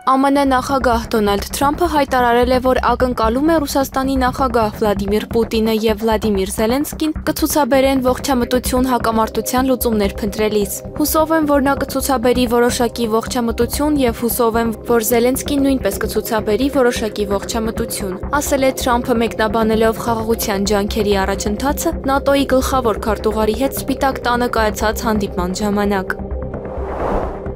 ԱՄՆ նախագահ Դոնալդ Թրամփը հայտարարել է, որ ակնկալում է Ռուսաստանի նախագահ Վլադիմիր Պուտինը եւ Վլադիմիր Զելենսկին կցուցաբերեն ողջամտություն հակամարտության լուծումներ փնտրելիս։ Հուսով եմ, որ նա կցուցաբերի որոշակի ողջամտություն եւ հուսով եմ, որ Զելենսկին նույնպես կցուցաբերի որոշակի ողջամտություն, ասել է Թրամփը մեկնաբանելով խաղաղության ջանքերի առաջընթացը ՆԱՏՕ-ի գլխավոր քարտուղարի հետ Սպիտակ տանը կայացած հանդիպման ժամանակ։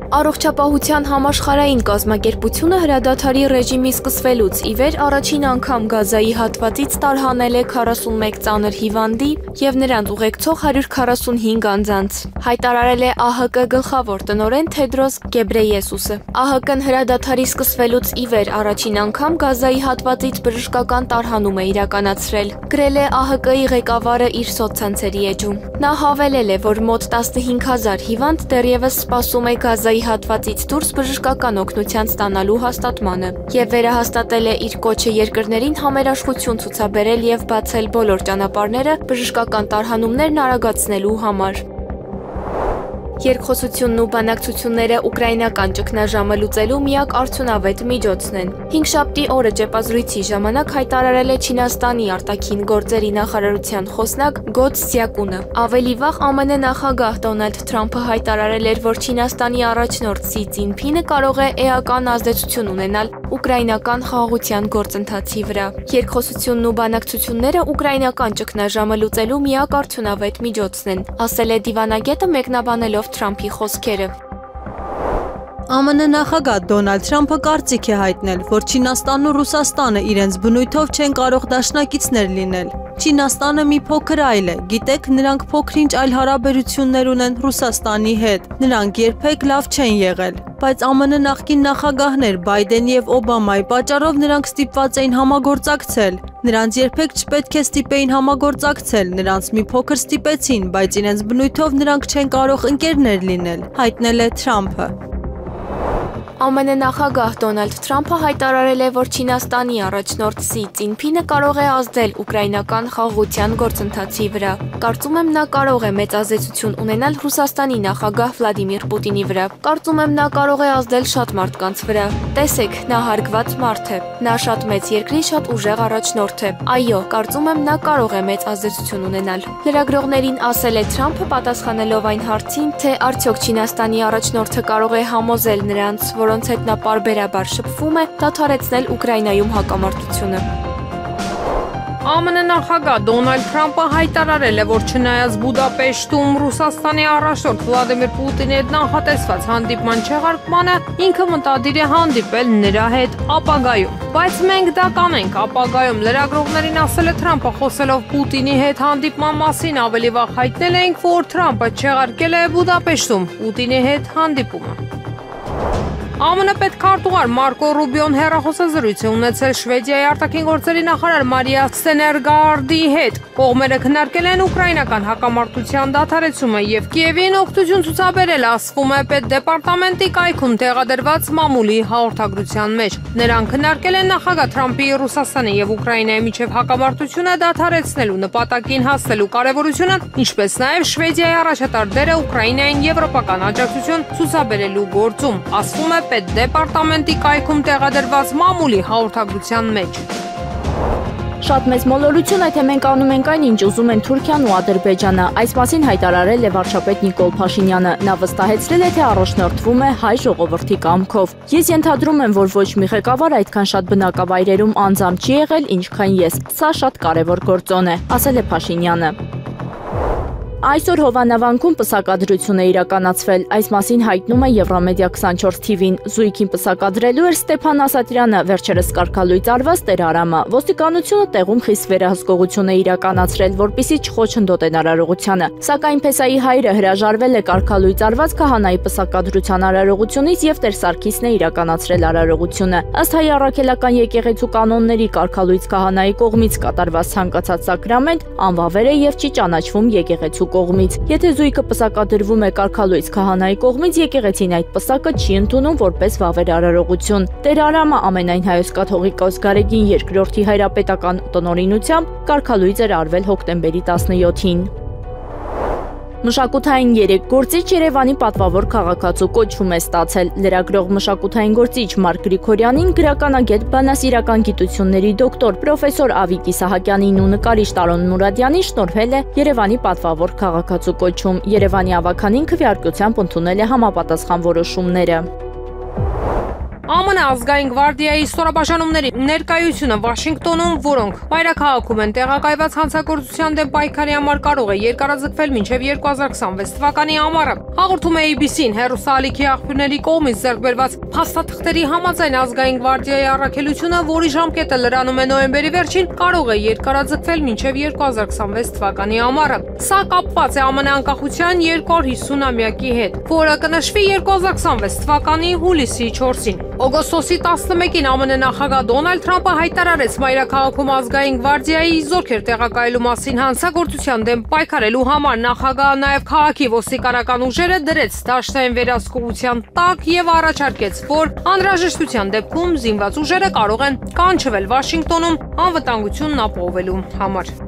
Առողջապահության համաշխարհային կազմակերպությունը հրադադարի ռեժիմի սկսվելուց ի վեր առաջին անգամ Գազայի հատվածից տարհանել է 41 ծանր հիվանդի եւ նրանց ուղեկցող 145 անձանց, հայտարարել է ԱՀԿ գլխավոր տնօրեն Թեդրոս Գեբրեյեսուսը։ ԱՀԿ-ն հրադադարի սկսվելուց ի վեր առաջին անգամ Գազայի հատվածից բժշկական տարհանում է իրականացրել, գրել է ԱՀԿ-ի ղեկավարը իր սոցցանցերի էջում։ Նա հավելել է, որ մոտ 15000 հիվանդ դեռևս սպասում է Գազայի հատվածից դուրս բժշկական օգնության ստանալու հաստատմանը եւ վերահաստատել է իր կոչը երկրներին համերաշխություն ցուցաբերել եւ բացել բոլոր ճանապարհները բժշկական տարհանումներն արագացնելու համար։ Երկխոսությունն ու բանակցությունները ուկրաինական ճգնաժամը լուծելու միակ արդյունավետ միջոցն են։ Հինգշաբթի օրը ճեպազրույցի ժամանակ հայտարարել է Չինաստանի արտաքին գործերի նախարարության խոսնակ Գոց Զյակունը։ Ավելի վաղ ԱՄՆ նախագահ Դոնալդ Թրամփը հայտարարել էր, որ Չինաստանի առաջնորդ Սի Ցзինփինը կարող է էական ազդեցություն ունենալ ուկրաինական խաղաղության գործընթացի վրա։ Երկխոսությունն ու բանակցությունները ուկրաինական ճգնաժամը լուծելու միակ արդյունավետ միջոցն են, ասել է դիվանագետը մեկնաբանելով Թրամփի խոսքերը։ ԱՄՆ նախագահ Դոնալդ Թրամփը կարծիք է հայտնել, որ Չինաստանն ու Ռուսաստանը իրենց բնույթով չեն կարող դաշնակիցներ լինել։ Չինաստանը մի փոքր այլ է, գիտեք, նրանք փոքր-ինչ այլ հարաբերություններ ունեն Ռուսաստանի հետ, նրանք երբեք լավ չեն եղել, բայց ԱՄՆ նախկին նախագահներ Բայդեն եւ Օբամայի պատճառով նրանք ստիպված էին համագործակցել, նրանց երբեք չպետք է ստիպեին համագործակցել, նրանց մի փոքր ստիպեցին, բայց իրենց բնույթով նրանք չեն կարող ընկերներ լինել, հայտնել է Թրամփը։ ԱՄՆ նախագահ Դոնալդ Թրամփը հայտարարել է, որ Չինաստանի առաջնորդ Սի Ցзինփինը կարող է ազդել ուկրաինական խաղաղության գործընթացի վրա։ Կարծում եմ նա կարող է մեծ ազդեցություն ունենալ Ռուսաստանի նախագահ Վլադիմիր Պուտինի վրա։ Կարծում եմ նա կարող է ազդել շատ մարդկանց վրա։ Տեսեք, նա հարգված մարդ է։ Նա շատ մեծ երկրի շատ ուժեղ առաջնորդ է։ Այո, կարծում եմ նա կարող է մեծ ազդեցություն ունենալ։ Լրագրողներին ասել է Թրամփը պատասխանելով այն հարցին, թե արդյոք Չինաստանի առաջնորդը կարող է համոզել նրանց, որոնց հետ նա պարբերաբար շփվում է, դադարեցնել Ուկրաինայում հակամարտությունը։ ԱՄՆ նախագահ Դոնալդ Թրամփը հայտարարել է, որ չնայած Բուդապեշտում Ռուսաստանի առաջնորդ Վլադիմիր Պուտինի հետ նախատեսված հանդիպման չեղարկմանը, ինքը մտադիր է հանդիպել նրա հետ ապագայում։ Բայց մենք դա կանենք ապագայում, լրագրողներին ասել է Թրամփը, խոսելով Պուտինի հետ հանդիպման մասին, ավելի վաղ հայտնել էինք, որ Թրամփը չեղարկել է Բուդապեշտում Պուտինի հետ հանդիպումը։ ԱՄՆ պետքարտուղար Մարկո Ռուբիոն հեռախոսազրույց է ունեցել Շվեդիայի արտաքին գործերի նախարար Մարիա Սեներգարդի հետ։ Կողմերը քննարկել են ուկրաինական հակամարտության դադարեցումը եւ Կիևին օգնություն ցուցաբերել, ասվում է պետդեպարտամենտի կայքում տեղադրված մամուլի հաղորդագրության մեջ։ Նրանք քննարկել են նախագահ Թրամփի Ռուսաստանի եւ Ուկրաինայի միջև հակամարտությունը դադարեցնելու նպատակին հասնելու կարեւորությունը, ինչպես նաեւ Շվեդիայի առաջատար դերը Ուկրաինային եվրոպական աջակցություն ցուցաբերելու գործում, ասվում է պետդեպարտամենտի կայքում տեղադրված մամուլի հաղորդագրության մեջ։ Շատ մեծ մոլորություն է, թե մենք անում ենք այն, ինչ ուզում են Թուրքիան ու Ադրբեջանը։ Այս մասին հայտարարել է վարչապետ Նիկոլ Փաշինյանը։ Նա վստահեցրել է, թե առաջնորդվում է հայ ժողովրդի կամքով։ Ես ենթադրում եմ, որ ոչ մի ղեկավար այդքան շատ բնակավայրերում անձամբ չի եղել, ինչքան ես։ Սա շատ կարևոր գործոն է, ասել է Փաշինյանը։ Այսօր Հովանավանքում պսակադրություն է իրականացվել, այս մասին հայտնում է Եվրամեդիա 24 TV-ին։ Զույգին պսակադրելու էր Ստեփան Ասատրյանը, վերջերս կարգալույծ արված Տեր Արամը։ Ոստիկանությունը տեղում խիստ վերահսկողություն է իրականացրել, որպեսզի չխոչընդոտեն արարողությանը։ Սակայն Փեսայի հայրը հրաժարվել է կարգալույծ արված քահանայի պսակադրության արարողությունից եւ Տեր Սարգիսն է իրականացրել արարողությունը։ Ըստ հայ առաքելական եկեղեցու կանոնների կարգալույծ քահանայի կողմից կատարված ցանկացած սակրամենտ անվավեր է եւ չի ճանաչվում եկեղեցու կողմից։ Եթե զույգը պսակադրվում է կարգալույծ քահանայի կողմից, եկեղեցին այդ պսակը չի ընդունում որպես վավեր արարողություն։ Տեր Արամը ամենայն հայոց կաթողիկոս Գարեգին II հայրապետական տնօրինությամբ կարգալույծ էր արվել հոկտեմբերի 17-ին։ Մշակութային 3 գործիչ Երևանի պատվավոր քաղաքացու կոչում է ստացել։ Լրագրող մշակութային գործիչ Մարկ Գրիգորյանին, գրականագետ, բանասիրական գիտությունների դոկտոր պրոֆեսոր Ավիկ Իսահակյանին ու նկարիչ Տարոն Մուրադյանին շնորհվել է Երևանի պատվավոր քաղաքացու կոչում։ Երևանի ավականին քվեարկությամբ ընդունել է համապատասխան որոշումները։ ԱՄՆ ազգային գվարդիայի ստորաբաժանումների ներկայությունը Վաշինգտոնում, որոնք մայրաքաղաքում են տեղակայված հանցագործության դեմ պայքարի համար կարող է երկարաձգվել մինչև 2026 թվականի ամառը։ Հաղորդում է ABC-ին հեռուստաալիքի աղբյուրների կողմից ձեռք բերված փաստաթղթերի համաձայն ազգային գվարդիայի առաքելությունը, որի ժամկետը լրանում է նոյեմբերի վերջին, կարող է երկարաձգվել մինչև 2026 թվականի ամառը։ Սա կապված է ԱՄՆ անկախության 250-ամյակի հետ, որը կնշվի 2026 թվականի հուլիսի 4-ին։ Օգոստոսի 11-ին ԱՄՆ նախագահ Դոնալդ Թրամփը հայտարարեց մայրաքաղաքում ազգային գվարդիայի զորքեր տեղակայելու մասին հանցագործության դեմ պայքարելու համար։ Նախագահը նաև քաղաքի ոստիկանական ուժերը դրեց դաշտային վերահսկողության տակ եւ առաջարկեց, որ անհրաժեշտության դեպքում զինված ուժերը կարող են կանչվել Վաշինգտոնում անվտանգությունն ապահովելու համար։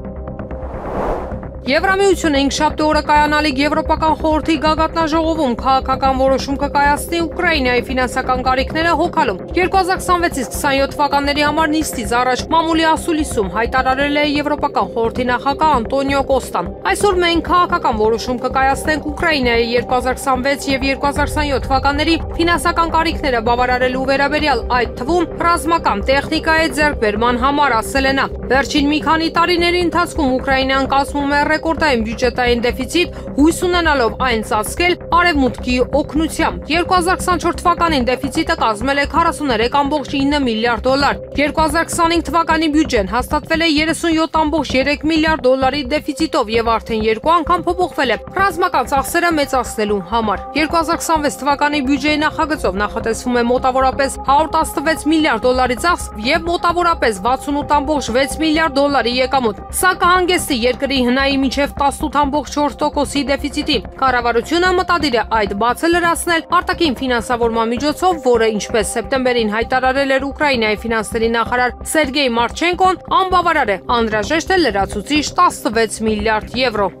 Եվրամիությունը 5-շաբթի օրը կայանալիք Եվրոպական խորհրդի գագաթնաժողովում քաղաքական որոշում կկայացնի Ուկրաինայի ֆինանսական կարիքները հոգալու։ 2026-ից 27 թվականների համար նիստից առաջ մամուլի ասուլիսում հայտարարել է Եվրոպական խորհրդի նախագահ Անտոնիո Կոստան։ Այսօր մենք քաղաքական որոշում կկայացնենք Ուկրաինայի 2026 եւ 2027 թվականների ֆինանսական կարիքները բավարարելու վերաբերյալ, այդ թվում ռազմական տեխնիկայի ձեռքբերման համար, ասել է նա։ Վերջին մի քանի տարիների ընթացքում Ուկրաինան կազմում է ռեկորդային բյուջետային դեֆիցիտ, հույս ունենալով այն ծածկել արևմուտքի օգնությամբ։ 2024 թվականին դեֆիցիտը կազմել է 43.9 միլիարդ դոլար։ 2025 թվականի բյուջեն հաստատվել է 37.3 միլիարդ դոլարի դեֆիցիտով եւ արդեն 2 անգամ փոփոխվել է ռազմական ծախսերը մեծացնելու համար։ 2026 թվականի բյուջեի նախագծով նախատեսվում է մոտավորապես 116 միլիարդ դոլարի ծախս եւ մոտավորապես 68.6 միլիարդ դոլարի եկամուտ։ Սա կհանգեցնի երկրի հնայի մինչև 18.4%-ի դեֆիցիտի։ Կառավարությունը մտադիր է այդ բացը լրացնել արտաքին ֆինանսավորման միջոցով, որը, ինչպես սեպտեմբերին հայտարարել էր Ուկրաինայի ֆինանսների նախարար Սերգեյ Մարչենկոն, անբավարար է, անհրաժեշտ է լրացուցիչ 16 միլիարդ եվրո։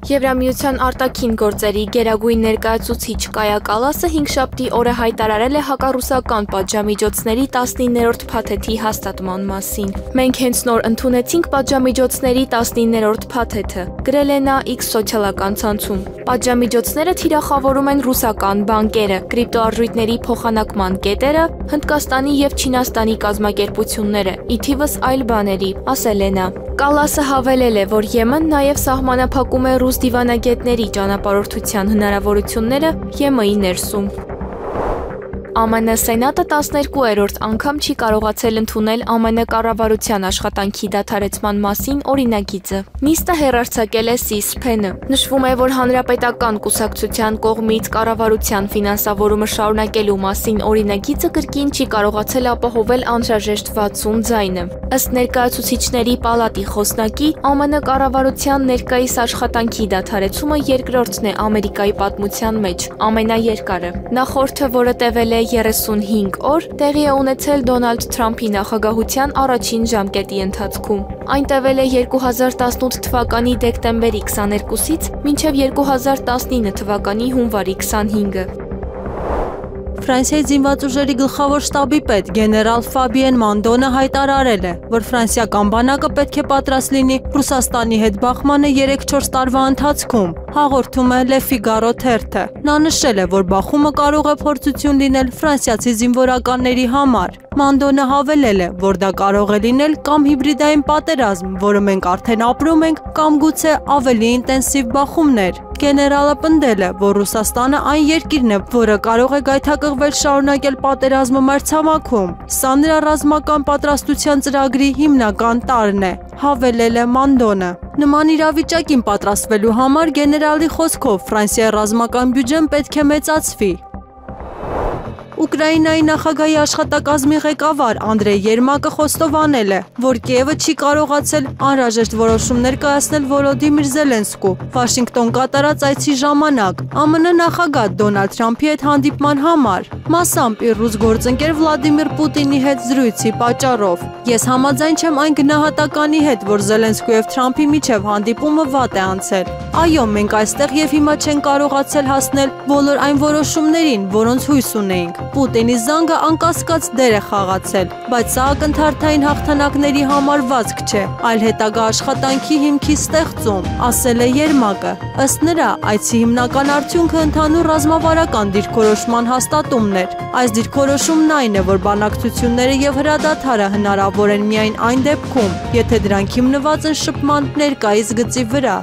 Եվրամիության արտաքին գործերի գերագույն ներկայացուցիչ Կայա Կալասը 5-շաբթի օրը հայտարարել է հակառուսական պատժամիջոցների 19-րդ փաթեթի հաստատման մասին։ Մենք հենց նոր ընդունեցինք պատժամիջոցների 19-րդ փաթեթը, գրել է նա X սոցիալական ցանցում։ Պատժամիջոցները թիրախավորում են ռուսական բանկերը, կրիպտոարժույթների փոխանակման կետերը, Հնդկաստանի եւ Չինաստանի կազմակերպությունները, ի թիվս այլ բաների, ասել է նա։ Կալասը հավելել է, որ Եմեն նաև սահմանափակում է ռուս դիվանագետների ճանապարհորդության հնարավորությունները ԵՄ-ի ներսում։ ԱՄՆ Սենատը 12-րդ անգամ չի կարողացել ընդունել ԱՄՆ կառավարության աշխատանքի դադարեցման մասին օրինագիծը։ Նիստը հեռարձակել է C-SPAN-ը։ Նշվում է, որ հանրապետական կուսակցության կողմից կառավարության ֆինանսավորումը շարունակելու մասին օրինագիծը կրկին չի կարողացել ապահովել անհրաժեշտ 60 ձայնը։ Ըստ ներկայացուցիչների պալատի խոսնակի, ԱՄՆ կառավարության ներկայիս աշխատանքի դադարեցումը երկրորդն է Ամերիկայի պատմության մեջ, ամենաերկարը։ Նախորդը, որը տևել է 35 օր, տեղի է ունեցել Դոնալդ Թրամփի նախագահության առաջին ժամկետի ընթացքում։ Այն տևել է 2018 թվականի դեկտեմբերի 22-ից մինչև 2019 թվականի հունվարի 25-ը։ Ֆրանսիայի զինված ուժերի գլխավոր շտաբի պետ գեներալ Ֆաբիեն Մանդոնը հայտարարել է, որ ֆրանսիական բանակը պետք է պատրաստ լինի Ռուսաստանի հետ բախմանը 3-4 տարվա ընթացքում, հաղորդում է Le Figaro թերթը։ Նա նշել է, որ բախումը կարող է փորձություն լինել ֆրանսիացի զինվորականների համար։ Մանդոնը հավելել է, որ դա կարող է լինել կամ հիբրիդային պատերազմ, որը մենք արդեն ապրում ենք, կամ գուցե ավելի ինտենսիվ բախումներ։ Գեներալը պնդել է, որ Ռուսաստանը այն երկիրն է, որը կարող է գայթակղվել շարունակել պատերազմը մայրցամաքում։ Սա նրա ռազմական պատրաստության ծրագրի հիմնական տարրն է, հավելել է Մանդոնը։ Նման իրավիճակին պատրաստվելու համար գեներալի խոսքով Ֆրանսիայի ռազմական բյուջեն պետք է մեծացվի։ Ուկրաինայի նախագահի աշխատակազմի ղեկավար Անդրեյ Երմակը խոստովանել է, որ Կիևը չի կարողացել անհրաժեշտ որոշումներ կայացնել Վոլոդիմիր Զելենսկու Վաշինգտոն կատարած այցի ժամանակ ԱՄՆ նախագահ Դոնալդ Թրամփի հետ հանդիպման համար։ մասամբ իր ռուս գործընկեր Վլադիմիր Պուտինի հետ զրույցի պատճառով։ Ես համաձայն չեմ այն գնահատականի հետ, որ Զելենսկու եւ Թրամփի միջև հանդիպումը վատ է անցել։ Այո, մենք այստեղ եւ հիմա չենք կարողացել հասնել բոլոր այն որոշումներին, որոնց հույս ունեինք։ Պուտինի զանգը անկասկած դեր է խաղացել, բայց սա ակնթարթային հաղթանակների համարվածք չէ, այլ հետագա աշխատանքի հիմքի ստեղծում, ասել է Երմակը։ Ըստ նրա, այցի հիմնական արդյունքը ընդհանուր ռազմավարական դիրքորոշման հաստատումն էր։ Այս դիրքորոշումն այն է, որ բանակցությունները եւ հրադադարը հնարավոր են միայն այն դեպքում, եթե դրանք հիմնված են շփման ներկայիս գծի վրա։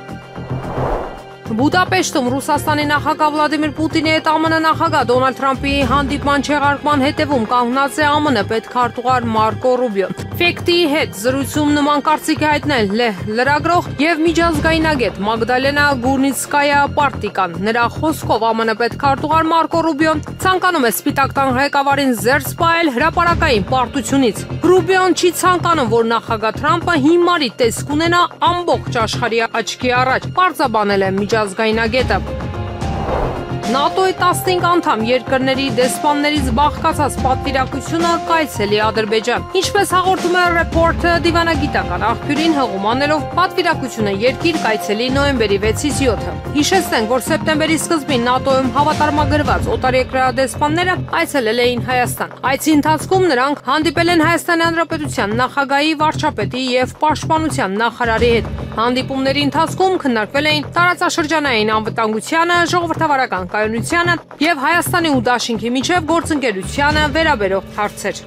Բուդապեշտում Ռուսաստանի նախագահ Վլադիմիր Պուտինի հետ ԱՄՆ նախագահ Դոնալդ Թրամփի հանդիպման չեղարկման հետևում կանգնած է ԱՄՆ պետքարտուղար Մարկո Ռուբիոն։ Ֆեկտի հետ զրույցում նման կարծիք է հայտնել լրագրող եւ միջազգայնագետ Մագդալենա Գուրնիցկայա Պարտիկան։ Նրա խոսքով ԱՄՆ պետքարտուղար Մարկո Ռուբիոն ցանկանում է Սպիտակ տան ղեկավարին զերծ պահել հրապարակային պարտությունից։ Ռուբիոն չի ցանկանում, որ նախագահ Թրամփը հիմարի տեսք ունենա ամբողջ աշխարհի աչքի առաջ։ Պարզաբանել է միջազգայնագետը։ ՆԱՏՕ-ի 15 անդամ երկրների դեսպաններից բաղկացած պատվիրակությունը կայցելի Ադրբեջան։ Ինչպես հաղորդում է Reporter դիվանագիտական աղբյուրին հղում անելով, պատվիրակությունը երկիր կայցելի նոյեմբերի 6-ից 7-ը։ Հիշեցնենք, որ սեպտեմբերի սկզբին ՆԱՏՕ-ում հավատարմագրված օտարերկրյա դեսպանները այցելել էին Հայաստան։ Այցի ընթացքում նրանք հանդիպել են Հայաստանի Հանրապետության նախագահի, վարչապետի եւ պաշտպանության նախարարի հետ։ Հանդիպումների ընթացքում քննարկվել էին տարածաշրջանային անվտանգությանը, ժողովրդավարական կայունությանը եւ Հայաստանի ու Դաշինքի միջև գործընկերությանը վերաբերող հարցեր։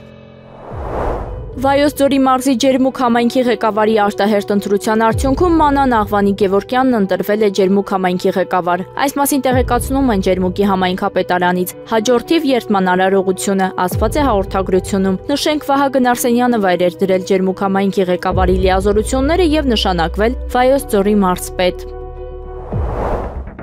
Վայոց ձորի մարզի Ջերմուկ համայնքի ղեկավարի արտահերթ ընտրության արդյունքում Մանան Աղվանի Գևորգյանն ընտրվել է Ջերմուկ համայնքի ղեկավար։ Այս մասին տեղեկացնում են Ջերմուկի համայնքապետարանից։ Հաջորդիվ երթման արարողությունը ասված է հաղորդագրությունում։ Նշենք, Վահագն Արսենյանը վայր էր դրել Ջերմուկ համայնքի ղեկավարի լիազորությունները եւ նշանակվել Վայոց ձորի մարզպետ։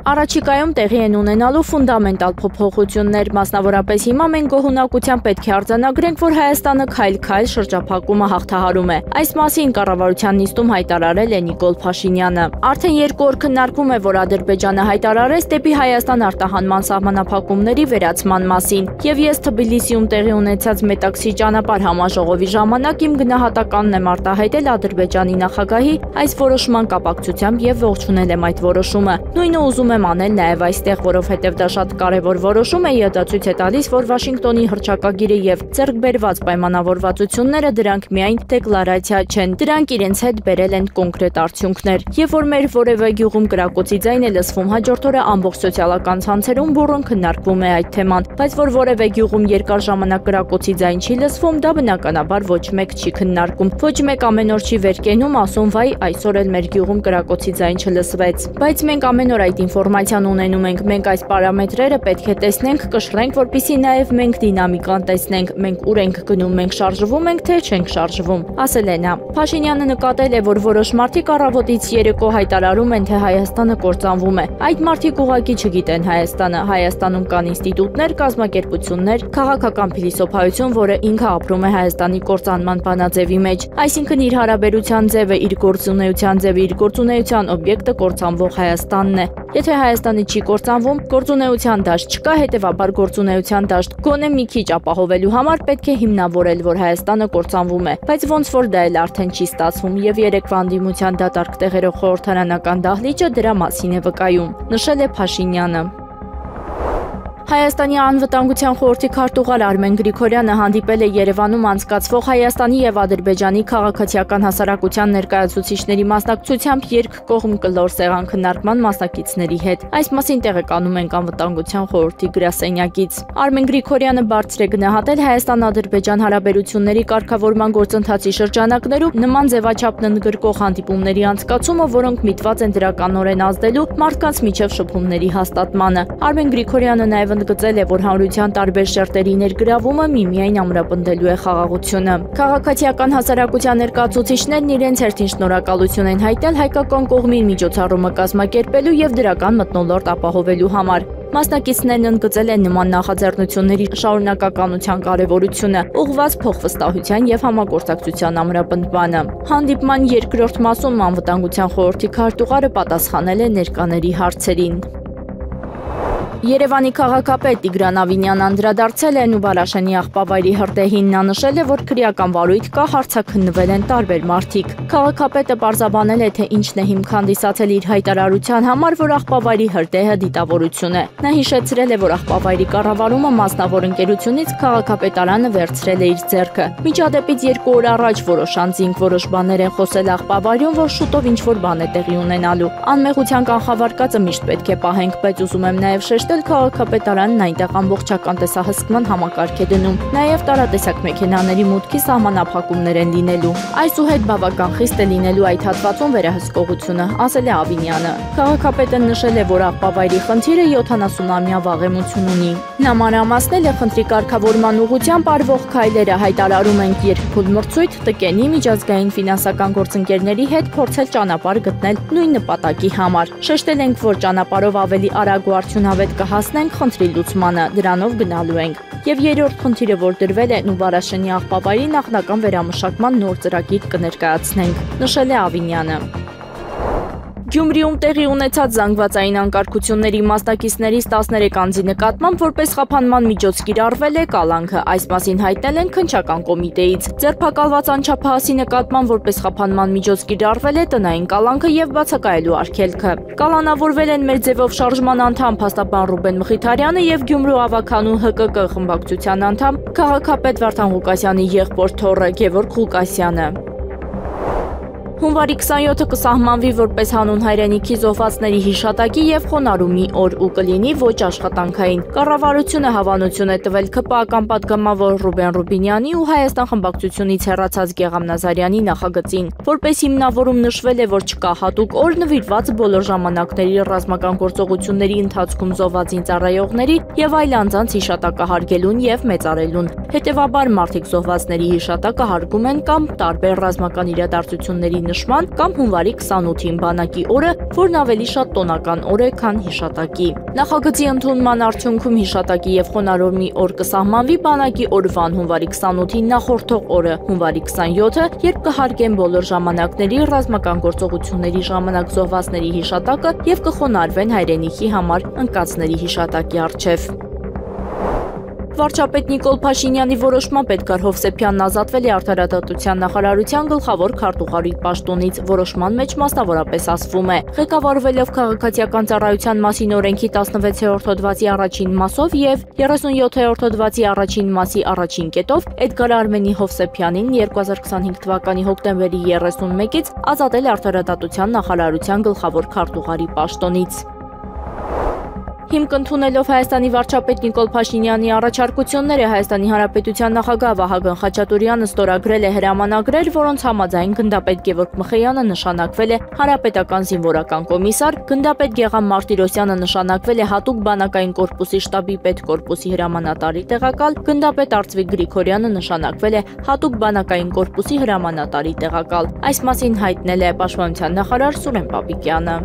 Առաջիկայում տեղի են ունենալու ֆունդամենտալ փոփոխություններ, մասնավորապես հիմա մենք գոհունակությամբ պետք է արձանագրենք, որ Հայաստանը քայլ-քայլ շրջափակումը հաղթահարում է։ Այս մասին կառավարության նիստում հայտարարել է Նիկոլ Փաշինյանը։ Արդեն 2 օր քննարկվում է, որ Ադրբեջանը հայտարարեց դեպի Հայաստան արտահանման սահմանափակումների վերացման մասին, եւ ես Թբիլիսիում տեղի ունեցած Մետաքսի ճանապարհ համաժողովի ժամանակ իմ գնահատականն եմ արտահայտել Ադրբեջանի նախագահի այս որոշման կապակցությամբ եւ ողջունել եմ այդ որոշումը։ Նույնը ուզում եմ անել նաև այստեղ, որովհետև դա շատ կարևոր որոշում է եւ դա ցույց է տալիս, որ Վաշինգտոնի հռչակագիրը եւ ձեռք բերված պայմանավորվածությունները դրանք միայն դեկլարացիա չեն, դրանք իրենց հետ բերել են կոնկրետ արդյունքներ։ Եվ որ մեր որևէ գյուղում կրակոցի ձայն է լսվում, հաջորդ օրը ամբողջ սոցիալական ցանցերում բուռն քննարկվում է այդ թեման, բայց որ որևէ գյուղում երկար ժամանակ կրակոցի ձայն չի լսվում, դա բնականաբար ոչ մեկ չի քննարկում։ Ոչ մեկ ամեն օր չի վեր կենում, ասում վայ, այսօր էլ մեր գյուղում կրակոցի ձայն չլսվեց։ Բայց մենք ամեն օր այդ ինֆորմացիան ունենում ենք, մենք այս պարամետրերը պետք է տեսնենք, կշռենք, որպեսզի նաև մենք դինամիկան տեսնենք, մենք ուր ենք գնում, մենք շարժվում ենք, թե չենք շարժվում, ասել է նա։ Փաշինյանը նկատել է, որ որոշ մարդիկ առավոտից երեկո հայտարարում են, թե Հայաստանը կործանվում է։ Այդ մարդիկ ուղղակի չգիտեն Հայաստանը։ Հայաստանում կան ինստիտուտներ, կազմակերպություններ, քաղաքական փիլիսոփայություն, որը ինքը ապրում է Հայաստանի կործանման բանաձևի մեջ։ Այսինքն իր հարաբերության ձևը, իր գործունեության ձևը, իր գործունեության օբյեկտը կործանվող Հայաստանն է։ Եթե Հայաստանը չի կործանվում, գործունեության դաշտ չկա, հետևաբար գործունեության դաշտ գոնե մի քիչ ապահովելու համար պետք է հիմնավորել, որ Հայաստանը կործանվում է, բայց ոնց որ դա էլ արդեն չի ստացվում եւ երեկվա անդիմության դատարկ տեղերով խորհրդարանական դահլիճը դրա մասին է վկայում, նշել է Փաշինյանը։ Հայաստանի անվտանգության խորհրդի քարտուղար Արմեն Գրիգորյանը հանդիպել է Երևանում անցկացվող Հայաստանի եւ Ադրբեջանի քաղաքացիական հասարակության ներկայացուցիչների մասնակցությամբ երկկողմ կլոր սեղան քննարկման մասնակիցների հետ։ Այս մասին տեղեկանում ենք անվտանգության խորհրդի գրասենյակից։ Արմեն Գրիգորյանը բարձր է գնահատել Հայաստան-Ադրբեջան հարաբերությունների կարգավորման գործընթացի շրջանակներում նման ձևաչափն ընդգրկող հանդիպումների անցկացումը, որոնք միտված են դրականորեն ազդելու մարդկանց միջև շփումների հաստատմանը։ Արմեն Գրիգորյանը նաեւ ընդգծել է, որ հանրության տարբեր շերտերի ներգրավումը միմիայն ամրապնդելու է խաղաղությունը։ Քաղաքացիական հասարակության ներկայացուցիչներն իրենց հերթին շնորհակալություն են հայտնել հայկական կողմին միջոցառումը կազմակերպելու եւ դրական մթնոլորտ ապահովելու համար։ Մասնակիցներն ընդգծել են նման նախաձեռնությունների շարունակականության կարևորությունը, ուղղված փոխվստահության եւ համագործակցության ամրապնդմանը։ Հանդիպման երկրորդ մասում անվտանգության խորհրդի քարտուղարը պատասխանել է ներկաների հարցերին։ Երևանի քաղաքապետ Տիգրան Ավինյանն անդրադարձել է Նուբարաշենի աղբավայրի հրդեհին, նա նշել է, որ քրեական վարույթ կա, հարցաքննվել են տարբեր մարդիկ։ Քաղաքապետը պարզաբանել է, թե ինչն է հիմք հանդիսացել իր հայտարարության համար, որ աղբավայրի հրդեհը դիտավորություն է։ Նա հիշեցրել է, որ աղբավայրի կառավարումը մասնավոր ընկերությունից քաղաքապետարանը վերցրել է իր ձեռքը։ Միջադեպից 2 օր առաջ որոշ անձինք որոշ բաներ են խոսել աղբավայրում, որ շուտով ինչ-որ բան է տեղի ունենալու։ Անմեղության կանխավարկածը միշտ պետք է պահենք, բայց ուզում եմ նաև շեշտել, քաղաքապետարանն այնտեղ ամբողջական տեսահսկման համակարգ է դնում։ Նաև տարատեսակ մեքենաների մուտքի սահմանափակումներ են լինելու։ Այսուհետ բավական խիստ է լինելու այդ հատվածում վերահսկողությունը, ասել է Ավինյանը։ Քաղաքապետը նշել է, որ աղբավայրի խնդիրը 70-ամյա վաղեմություն ունի։ Նա մանրամասնել է խնդրի կարգավորման ուղղությամբ արվող քայլերը, հայտարարում ենք երկփուլ մրցույթ, տկենի միջազգային ֆինանսական գործընկերների հետ փորձել ճանապարհ գտնել նույն նպատակի համար։ Շեշտել ենք, որ ճանապարհով ավելի արագ ու արդյունավետ կհասնենք խնդրի լուծմանը, դրանով գնալու ենք։ Եվ երրորդ խնդիրը, որ դրվել է Նուբարաշենի աղբավայրի նախնական վերամշակման նոր ծրագիր կներկայացնենք, նշել է Ավինյանը։ Գյումրիում տեղի ունեցած զանգվածային անկարգությունների մասնակիցներից 13 անձի նկատմամբ որպես խափանման միջոց կիրառվել է կալանքը, այս մասին հայտնել են քննչական կոմիտեից։ Ձերբակալված անչափահասի նկատմամբ որպես խափանման միջոց կիրառվել է տնային կալանքը եւ բացակայելու արգելքը։ Կալանավորվել են Մերձևով շարժման անդամ փաստաբան Ռուբեն Մխիթարյանը եւ Գյումրու ավականու ՀԿԿ խմբակցության անդամ քաղաքապետ Վարդան Ղուկասյանի եղբոր թոռը Գևորգ Ղուկասյանը։ Հունվարի 27-ը կսահմանվի որպես հանուն հայրենիքի զոհվածների հիշատակի եւ խոնարհումի օր ու կլինի ոչ աշխատանքային։ Կառավարությունը հավանություն է տվել ԿՊԱ-ական պատգամավոր Ռուբեն Ռուբինյանի ու Հայաստան խմբակցությունից հեռացած Գեգամ Նազարյանի նախագծին։ Որպես հիմնավորում նշվել է, որ չկա հատուկ օր նվիրված բոլոր ժամանակների ռազմական գործողությունների ընթացքում զոհվածին ծառայողների եւ այլ անձանց հիշատակը հարգելուն եւ մեծարելուն։ Հետևաբար մարդիկ զոհվածների հիշատակը հարգում են կամ տարբեր ռազմական իրադարձությունների նշման կամ հունվարի 28-ին բանակի օրը, որն ավելի շատ տոնական օր է, քան հիշատակի։ Նախագծի ընդունման արդյունքում հիշատակի եւ խոնարհումի օր կսահմանվի բանակի օրվան հունվարի 28-ին նախորդող օրը, հունվարի 27-ը, երբ կհարգեն բոլոր ժամանակների ռազմական գործողությունների ժամանակ զոհվածների հիշատակը եւ կխոնարհվեն հայրենիքի համար ընկածների հիշատակի առջեւ։ Վարչապետ Նիկոլ Փաշինյանի որոշմամբ Էդգար Հովսեփյանն ազատվել է Արդարադատության նախարարության գլխավոր քարտուղարի պաշտոնից, որոշման մեջ մասնավորապես ասվում է. ղեկավարվելով քաղաքացիական ծառայության մասին օրենքի 16-րդ հոդվածի առաջին մասով եւ 37-րդ հոդվածի առաջին մասի առաջին կետով Էդգար Արմենի Հովսեփյանին 2025 թվականի հոկտեմբերի 31-ից ազատել Արդարադատության նախարարության գլխավոր քարտուղարի պաշտոնից։ Հիմք ընդունելով Հայաստանի վարչապետ Նիկոլ Փաշինյանի առաջարկությունները Հայաստանի Հանրապետության նախագահ Վահագն Խաչատուրյանը ստորագրել է հրամանագրեր, որոնց համաձայն գնդապետ Գևորգ Մխեյանը նշանակվել է հանրապետական զինվորական կոմիսար, գնդապետ Գեգամ Մարտիրոսյանը նշանակվել է հատուկ բանակային կորպուսի շտաբի պետկորպուսի հրամանատարի տեղակալ, գնդապետ Արծվիկ Գրիգորյանը նշանակվել է հատուկ բանակային կորպուսի հրամանատարի տեղակալ։ Այս մասին հայտնել է Պաշտպանության նախարար Սուրեն Պապիկյանը։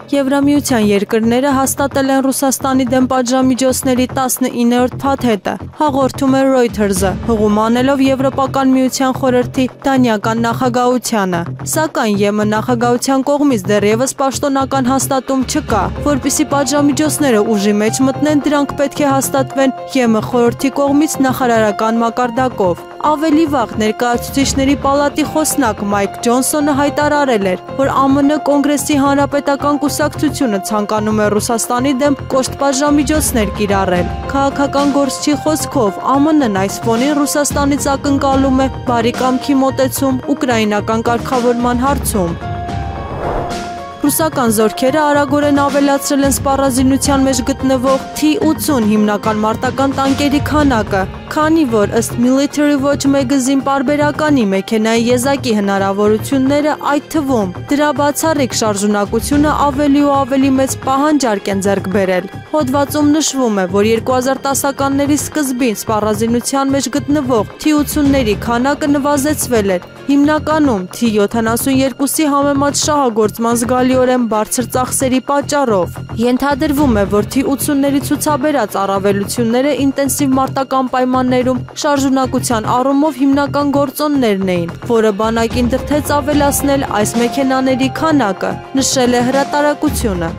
Եվրամիության երկրները հաստատել են Ռուսաստանի դեմ պատժամիջոցների 19-րդ փաթեթը, հաղորդում է Reuters-ը, հղում անելով Եվրոպական միության խորհրդի դանիական նախագահությանը։ Սակայն ԵՄ նախագահության կողմից դեռևս պաշտոնական հաստատում չկա, որպեսզի պատժամիջոցները ուժի մեջ մտնեն, դրանք պետք է հաստատվեն ԵՄ խորհրդի կողմից նախարարական մակարդակով։ Ավելի վաղ Ներկայացուցիչների պալատի խոսնակ Մայք Ջոնսոնը հայտարարել էր, որ ԱՄՆ Կոնգրեսի հանրապետական կուսակցությունը ցանկանում է Ռուսաստանի դեմ կոշտ պատժամիջոցներ կիրառել։ Քաղաքական գործչի խոսքով ԱՄՆ-ն այս ֆոնին Ռուսաստանից ակնկալում է բարի կամքի մոտեցում ուկրաինական կարգավորման հարցում։ Ռուսական զորքերը արագորեն ավելացրել են սպառազինության մեջ գտնվող T-80 հիմնական մարտական տանկերի քանակը, քանի որ ըստ Military Watch Magazine պարբերականի մեքենայի եզակի հնարավորությունները, այդ թվում դրա բացառիկ շարժունակությունը ավելի ու ավելի մեծ պահանջարկ են ձեռք բերել։ Հոդվածում նշվում է, որ 2010-ականների սկզբին սպառազինության մեջ գտնվող T-80-ների քանակը նվազեցվել էր, հիմնականում T-72-ի համեմատ շահագործման զգալիորեն բարձր ծախսերի պատճառով։ Ենթադրվում է, որ T-80-ների ցուցաբերած առավելությունները ինտենսիվ մարտական պայմաններում շարժունակության առումով հիմնական գործոններն էին, որը բանակին դրդեց ավելացնել այս մեքենաների քանակը, նշել է հրատարակությունը։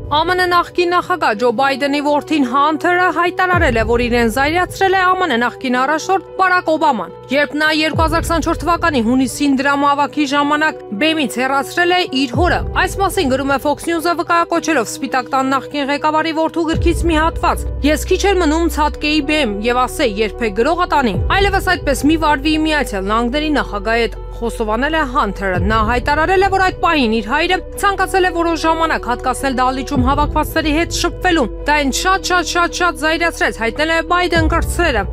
ԱՄՆ նախկին նախագահ Ջո Բայդենի որդին Հանթերը հայտարարել է, որ իրեն զայրացրել է ԱՄՆ նախկին առաջնորդ Բարակ Օբաման, երբ նա 2024 թվականի հունիսին դրամահավաքի ժամանակ բեմից հեռացրել է իր հորը։ Այս մասին գրում է Fox News-ը վկայակոչելով Սպիտակ տան նախկին ղեկավարի որդու գրքից մի հատված։ Ես քիչ էր մնում ցածկեի բեմ եւ ասեի երբեք գրողը տանի։ Այլևս այդպես մի վարվի Միացյալ Նահանգների նախագահի հետ խոստովանել է Հանթերը։ Նա հայտարարել է, որ այդ պահին իր հայրը ցանկացել է որոշ ժամանակ հատկացնել դահլիճում հավաքվածների հետ շփվելուն։ Դա այն շատ զայրացրեց, հայտնել է Բայդեն կրտսերը։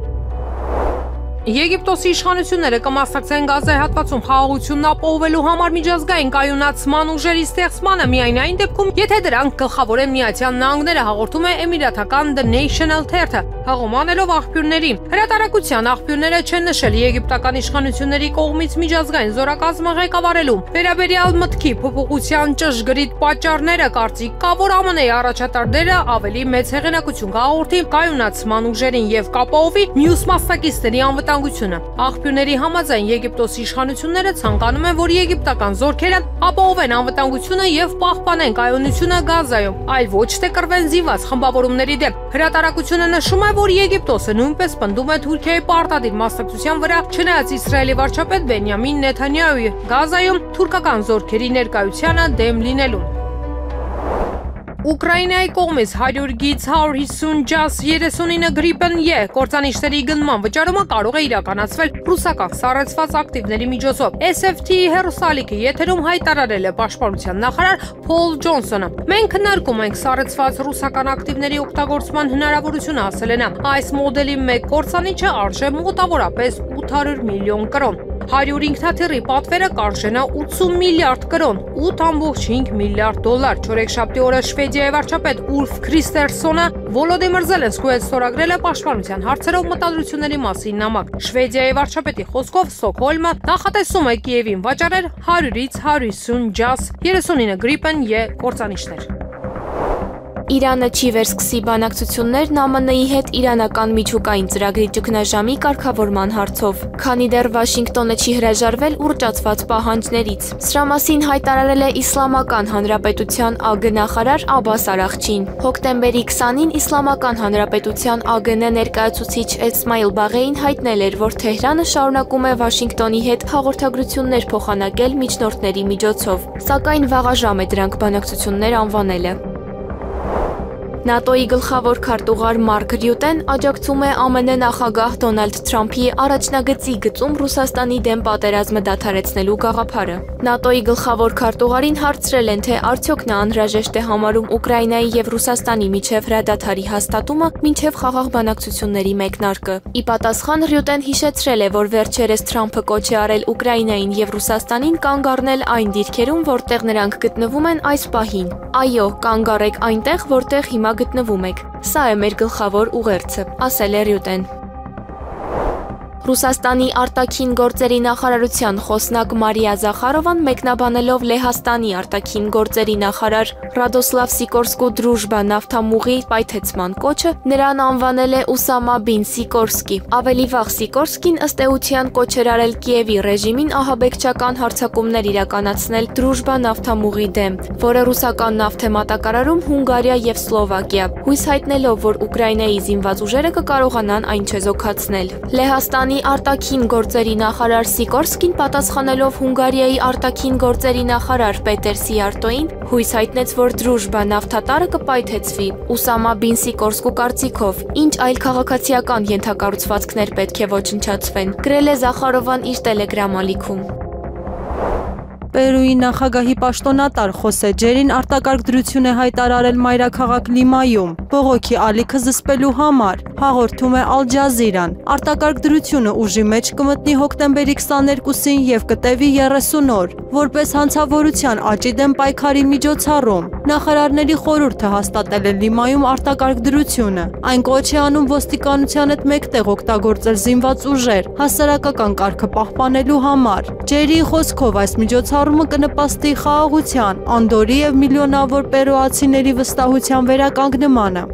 Եգիպտոսի իշխանությունները կմասնակցեն Գազայի հատվածում խաղաղությունն ապահովելու համար միջազգային կայունացման ուժերի ստեղծմանը միայն այն դեպքում, եթե դրանք գլխավորեն Միացյալ Նահանգները, հաղորդում է Էմիրատական The National թերթը, հղումանելով աղբյուրների։ Հրատարակության աղբյուրները չեն նշել եգիպտական իշխանությունների կողմից միջազգային զորակազմը ղեկավարելու վերաբերյալ մտքի փոփոխության ճշգրիտ պատճառները, կարծիք կա, որ ԱՄՆ-ի առաջատար դերը ավելի մեծ հեղինակություն կհաղորդի կայունացման ուժերին եւ կապահովի մյուս մասնակիցների անվտանգությունը։ Աղբյուրների համաձայն Եգիպտոսի իշխանությունները ցանկանում են, որ եգիպտական զորքերը ապահովեն անվտանգությունը եւ պահպանեն կայունությունը Գազայում, այլ ոչ թե կռվեն զինված խմբավորումների դեմ։ Հրատարակությունը նշում է, որ Եգիպտոսը նույնպես պնդում է Թուրքիայի պարտադիր մասնակցության վրա, չնայած Իսրայելի վարչապետ Բենյամին Նեթանյահուի Գազայում թուրքական զորքերի ներկայությանը դեմ լինելուն։ Ուկրաինայի կողմից 100-ից 150 ջազ 39 Gripen E կործանիչների գնման վճարումը կարող է իրականացվել ռուսական սառեցված ակտիվների միջոցով։ SFT-ի հեռուստալիքը եթերում հայտարարել է պաշտպանության նախարար Փոլ Ջոնսոնը։ Մենք քննարկում ենք սառեցված ռուսական ակտիվների օգտագործման հնարավորությունը, ասել է նա։ Այս մոդելի մեկ կործանիչը արժե մոտավորապես 800 միլիոն կրոն։ 100 ինքնաթիռի պատվերը կարժենա 80 միլիարդ կրոն, 8.5 միլիարդ դոլար։ Չորեքշաբթի օրը Շվեդիայի վարչապետ Ուլֆ Քրիստերսոնը Վոլոդիմիր Զելենսկիու հետ ստորագրել է պաշտպանության հարցերով մտադրությունների մասին նամակ։ Շվեդիայի վարչապետի խոսքով Ստոկհոլմը նախատեսում է Կիևին վաճառել 100-ից 150 ջազ 39 Gripen E կործանիչներ։ Իրանը չի վերսկսի բանակցություններն ԱՄՆ-ի հետ իրանական միջուկային ծրագրի ճգնաժամի կարգավորման հարցով, քանի դեռ Վաշինգտոնը չի հրաժարվել ուռճացված պահանջներից։ Սրա մասին հայտարարել է Իսլամական Հանրապետության ԱԳ նախարար Աբբաս Արաղչին։ Հոկտեմբերի 20-ին Իսլամական Հանրապետության ԱԳՆ ներկայացուցիչ Էսմայիլ Բաղեին հայտնել էր, որ Թեհրանը շարունակում է Վաշինգտոնի հետ հաղորդագրություններ փոխանակել միջնորդների միջոցով, սակայն վաղաժամ է դրանք բանակցություններ անվանելը։ ՆԱՏՕ-ի գլխավոր քարտուղար Մարկ Ռյուտեն աջակցում է ԱՄՆ նախագահ Դոնալդ Թրամփի առաջնագծի գծում Ռուսաստանի դեմ պատերազմը դադարեցնելու գաղափարը։ ՆԱՏՕ-ի գլխավոր քարտուղարին հարցրել են, թե արդյոք նա անհրաժեշտ է համարում Ուկրաինայի եւ Ռուսաստանի միջև հրադադարի հաստատումը մինչև խաղաղ բանակցությունների մեկնարկը։ Ի պատասխան Ռյուտեն հիշեցրել է, որ վերջերս Թրամփը կոչ է արել Ուկրաինային եւ Ռուսաստանին կանգ առնել այն դիրքերում, որտեղ նրանք գտնվում են այս պահին։ Այո, կանգ առեք այնտեղ, որտեղ հիմա գտնվում եք։ Սա է մեր գլխավոր ուղերձը, ասել է Ռյուտեն։ Ռուսաստանի արտաքին գործերի նախարարության խոսնակ Մարիա Զախարովան մեկնաբանելով Լեհաստանի արտաքին գործերի նախարար Ռադոսլավ Սիկորսկու «Դրուժբա» նավթամուղի պայթեցման կոչը նրան անվանել է Ուսամա բին Սիկորսկի։ Ավելի վաղ Սիկորսկին ըստ էության կոչ էր արել Կիևի ռեժիմին ահաբեկչական հարձակումներ իրականացնել «Դրուժբա» նավթամուղի դեմ, որը ռուսական նավթ է մատակարարում Հունգարիա եւ Սլովակիա, հույս հայտնելով, որ Ուկրաինայի զինված ուժերը կկարողանան այն չեզոքացնել։ Լեհաստանի արտաքին գործերի նախարար Սիկորսկին պատասխանելով Հունգարիայի արտաքին գործերի նախարար Պետեր Սիարտոին հույս հայտնեց, որ Դրուժբա նավթատարը կպայթեցվի։ Ուսամա բին Սիկորսկու կարծիքով ինչ այլ քաղաքացիական ենթակառուցվածքներ պետք է ոչնչացվեն, գրել է Զախարովան իր տելեգրամ ալիքում։ Պերուի նախագահի պաշտոնատար Խոսե Ջերին արտակարգ դրություն է հայտարարել մայրաքաղաք Լիմայում, բողոքի ալիքը զսպելու համար, հաղորդում է Ալ Ջազիրան։ Արտակարգ դրությունը ուժի մեջ կմտնի հոկտեմբերի 22-ին եւ կտևի 30 օր, որպես հանցավորության աճի դեմ պայքարի միջոցառում։ Նախարարների խորհուրդը հաստատել է Լիմայում արտակարգ դրությունը։ Այն կոչ է անում ոստիկանության հետ մեկտեղ օգտագործել զինված ուժեր, հասարակական կարգը պահպանելու համար։ Ջերիի խոսքով այս միջոցառումը կնպաստի խաղաղության, անդորի եւ միլիոնավոր պերուացիների վստահության վերականգնմանը։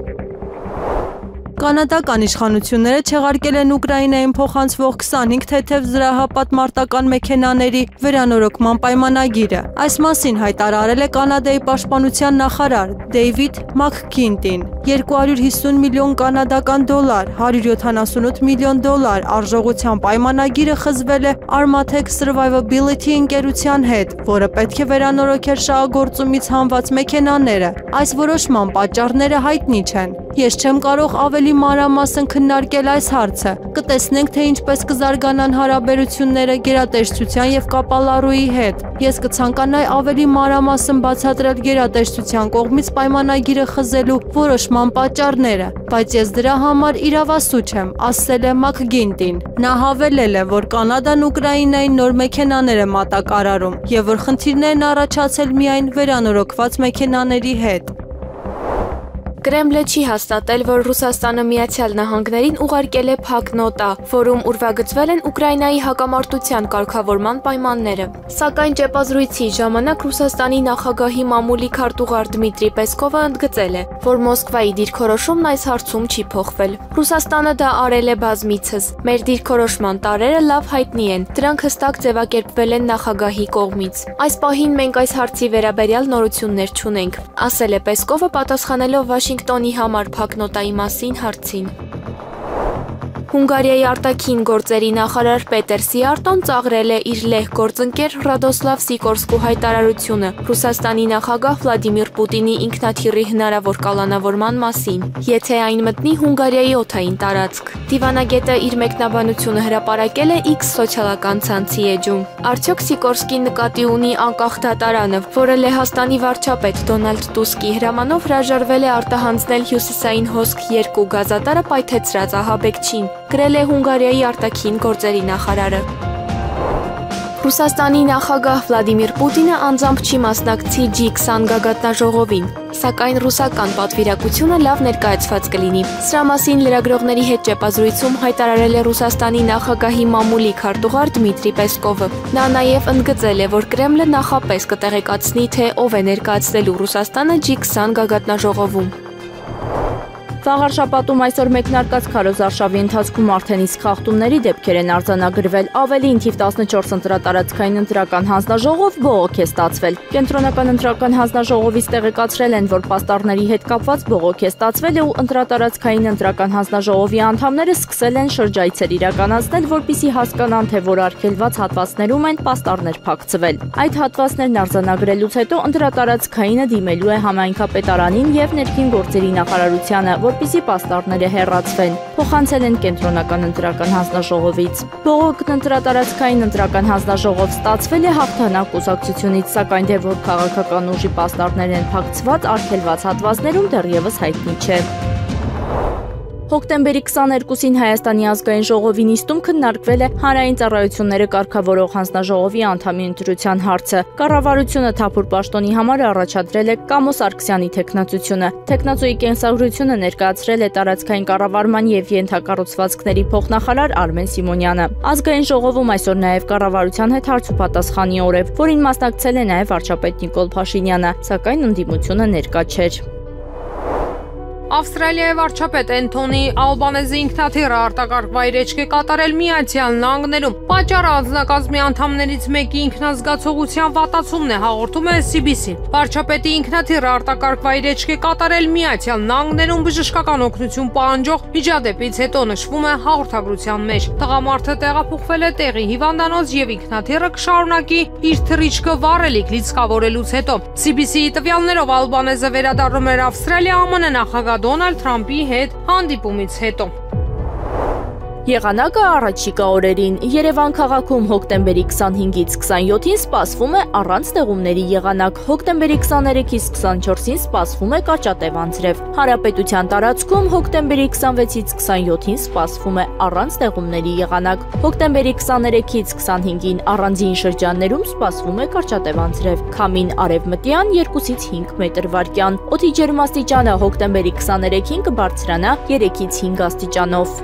Կանադական իշխանությունները չեղարկել են Ուկրաինային փոխանցվող 25 թեթև զրահապատ մարտական մեքենաների վերանորոգման պայմանագիրը։ Այս մասին հայտարարել է Կանադայի պաշտպանության նախարար Դեյվիդ Մաքքինտին։ 250 միլիոն կանադական դոլար, 178 միլիոն դոլար արժողությամբ պայմանագիրը խզվել է Armatech Survivability ընկերության հետ, որը պետք է վերանորոգեր շահագործումից հանված մեքենաները։ Այս որոշման պատճառները հայտնի չեն։ Ես չեմ կարող ավելի մանրամասն քննարկել այս հարցը։ Կտեսնենք, թե ինչպես կզարգանան հարաբերությունները գերատեսչության եւ կապալառուի հետ։ Ես կցանկանայի ավելի մանրամասն բացատրել գերատեսչության կողմից պայմանագիրը խզելու որոշման պատճառները, բայց ես դրա համար իրավասու չեմ, ասել է Մաքգինտին։ Նա հավելել է, որ Կանադան Ուկրաինային նոր մեքենաներ է մատակարարում եւ որ խնդիրներն առաջացել միայն վերանորոգված մեքենաների հետ։ Կրեմլը չի հաստատել, որ Ռուսաստանը Միացյալ Նահանգներին ուղարկել է փակ նոտա, որում ուրվագծվել են Ուկրաինայի հակամարտության կարգավորման պայմանները։ Սակայն ճեպազրույցի ժամանակ Ռուսաստանի նախագահի մամուլի քարտուղար Դմիտրի Պեսկովը ընդգծել է, որ Մոսկվայի դիրքորոշումն այս հարցում չի փոխվել։ Ռուսաստանը դա արել է բազմիցս։ Մեր դիրքորոշման տարրերը լավ հայտնի են, դրանք հստակ ձևակերպվել են նախագահի կողմից։ Այս պահին մենք այս հարցի վերաբերյալ նորություններ չունենք, ասել է Պեսկովը պատասխանելով Վաշինգտոնի համար փակ նոտայի մասին հարցին։ Հունգարիայի արտաքին գործերի նախարար Պետեր Սիարտոն ծաղրել է իր լեհ գործընկեր Ռադոսլավ Սիկորսկու հայտարարությունը Ռուսաստանի նախագահ Վլադիմիր Պուտինի ինքնաթիռի հնարավոր կալանավորման մասին, եթե այն մտնի Հունգարիայի օդային տարածք։ Դիվանագետը իր մեկնաբանությունը հրապարակել է X սոցիալական ցանցի էջում։ Արդյոք Սիկորսկին նկատի ունի անկախ դատարանը, որը Լեհաստանի վարչապետ Դոնալդ Տուսկի հրամանով հրաժարվել է արտահանձնել Հյուսիսային հոսք 2 գազատարը պայթեցրած ահաբեկչին, գրել է Հունգարիայի արտաքին գործերի նախարարը։ Ռուսաստանի նախագահ Վլադիմիր Պուտինը անձամբ չի մասնակցի G20 գագաթնաժողովին, սակայն ռուսական պատվիրակությունը լավ ներկայացված կլինի։ Սրա մասին լրագրողների հետ ճեպազրույցում հայտարարել է Ռուսաստանի նախագահի մամուլի քարտուղար Դմիտրի Պեսկովը։ Նա նաև ընդգծել է, որ Կրեմլը նախապես կտեղեկացնի, թե ով է ներկայացնելու Ռուսաստանը G20 գագաթնաժողովում։ Վաղարշաբաթում այսօր մեկնարկած քարոզարշավի ընթացքում արդեն իսկ խախտումների դեպքեր են արձանագրվել, ավելին թիվ 14 ընտրատարածքային ընտրական հանձնաժողով բողոք է ստացվել։ Կենտրոնական ընտրական հանձնաժողովից տեղեկացրել են, որ պաստառների հետ կապված բողոք է ստացվել ու ընտրատարածքային ընտրական հանձնաժողովի անդամները սկսել են շրջայցեր իրականացնել, որպեսզի հասկանան, թե որ արգելված հատվածներում են պաստառներ փակցվել։ Այդ հատվածներն արձանագրելուց հետո ընտրատարածքայինը դիմելու է համայնքապետարանին եւ ներքին գործերի նախարարությանը, որպեսզի պաստառները հեռացվեն, փոխանցել են կենտրոնական ընտրական հանձնաժողովից։ Բողոքն ընտրատարածքային ընտրական հանձնաժողով ստացվել է հաղթանակ կուսակցությունից, սակայն թե որ քաղաքական ուժի պաստառներ են փակցված արգելված հատվածներում դեռևս հայտնի չէ։ Հոկտեմբերի 22-ին Հայաստանի ազգային ժողովի նիստում քննարկվել է հանրային ծառայությունները կարգավորող հանձնաժողովի անդամի ընտրության հարցը։ Կառավարությունը Թափուր պաշտոնի համար առաջադրել է Կամո Սարգսյանի թեկնածությունը։ Թեկնածուի կենսագրությունը ներկայացրել է տարածքային կառավարման եւ ենթակառուցվածքների փոխնախարար Արմեն Սիմոնյանը։ Ազգային ժողովում այսօր նաեւ կառավարության հետ հարց ու պատասխանի օր է, որին մասնակցել է նաեւ վարչապետ Նիկոլ Փաշինյանը, սակայն ընդդիմությունը ներկա չէր։ Ավստրալիայի վարչապետ Էնթոնի Ալբանեզի ինքնաթիռը արտակարգ վայրէջք է կատարել Միացյալ Նահանգներում։ Պատճառը անձնակազմի անդամներից մեկի ինքնազգացողության վատացումն է, հաղորդում է CBC-ն։ Վարչապետի ինքնաթիռը արտակարգ վայրէջք է կատարել Միացյալ Նահանգներում բժշկական օգնություն պահանջող միջադեպից հետո, նշվում է հաղորդագրության մեջ։ Տղամարդը տեղափոխվել է տեղի հիվանդանոց եւ ինքնաթիռը կշարունակի իր թռիչքը վառելիք լիցքավորելուց հետո։ CBC-ի տվյալներով Ալբանեզը վերադառնում էր Ավստրալիա ԱՄՆ նախագահ Դոնալդ Թրամփի հետ հանդիպումից հետո։ Եղանակը առաջիկա օրերին Երևան քաղաքում հոկտեմբերի 25-ից 27-ին սպասվում է առանց տեղումների եղանակ, հոկտեմբերի 23-ից 24-ին սպասվում է կաճատև անձրև։ Հանրապետության տարածքում հոկտեմբերի 26-ից 27-ին սպասվում է առանց տեղումների եղանակ, հոկտեմբերի 23-ից 25-ին առանձին շրջաններում սպասվում է կաճատև անձրև, քամին արևմտյան 2-ից 5 մետր վարկյան, օդի ջերմաստիճանը հոկտեմբերի 23-ին կբարձրանա 3-ից 5 աստիճանով։